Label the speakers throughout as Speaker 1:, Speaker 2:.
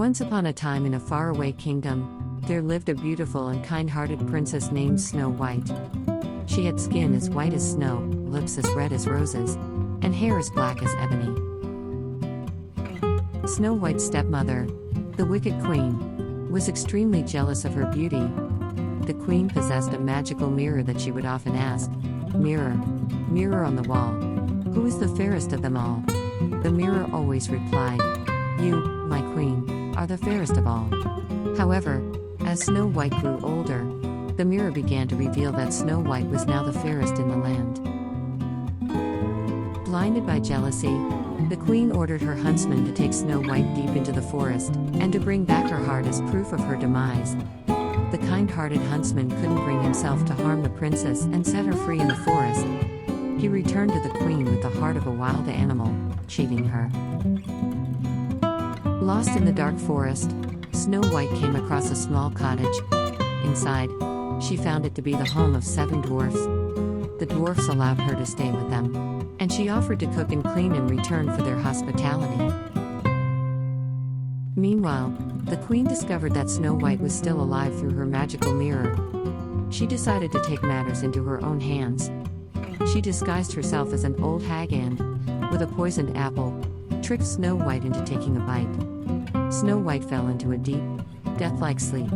Speaker 1: Once upon a time in a faraway kingdom, there lived a beautiful and kind-hearted princess named Snow White. She had skin as white as snow, lips as red as roses, and hair as black as ebony. Snow White's stepmother, the wicked queen, was extremely jealous of her beauty. The queen possessed a magical mirror that she would often ask, "Mirror, mirror on the wall, who is the fairest of them all?" The mirror always replied, "You, my queen, are the fairest of all." However, as Snow White grew older, the mirror began to reveal that Snow White was now the fairest in the land. Blinded by jealousy, the queen ordered her huntsman to take Snow White deep into the forest, and to bring back her heart as proof of her demise. The kind-hearted huntsman couldn't bring himself to harm the princess and set her free in the forest. He returned to the queen with the heart of a wild animal, cheating her. Lost in the dark forest, Snow White came across a small cottage. Inside, she found it to be the home of 7 dwarfs. The dwarfs allowed her to stay with them, and she offered to cook and clean in return for their hospitality. Meanwhile, the queen discovered that Snow White was still alive through her magical mirror. She decided to take matters into her own hands. She disguised herself as an old hag and, with a poisoned apple, tricked Snow White into taking a bite. Snow White fell into a deep, death-like sleep.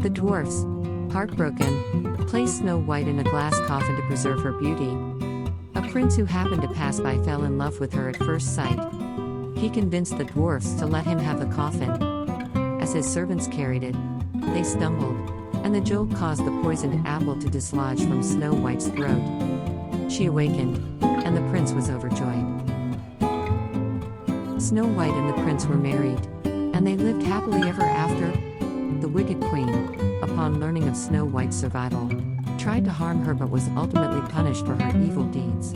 Speaker 1: The dwarfs, heartbroken, placed Snow White in a glass coffin to preserve her beauty. A prince who happened to pass by fell in love with her at first sight. He convinced the dwarfs to let him have the coffin. As his servants carried it, they stumbled, and the jolt caused the poisoned apple to dislodge from Snow White's throat. She awakened, and the prince was overjoyed. Snow White and the prince were married, and they lived happily ever after. The wicked queen, upon learning of Snow White's survival, tried to harm her but was ultimately punished for her evil deeds.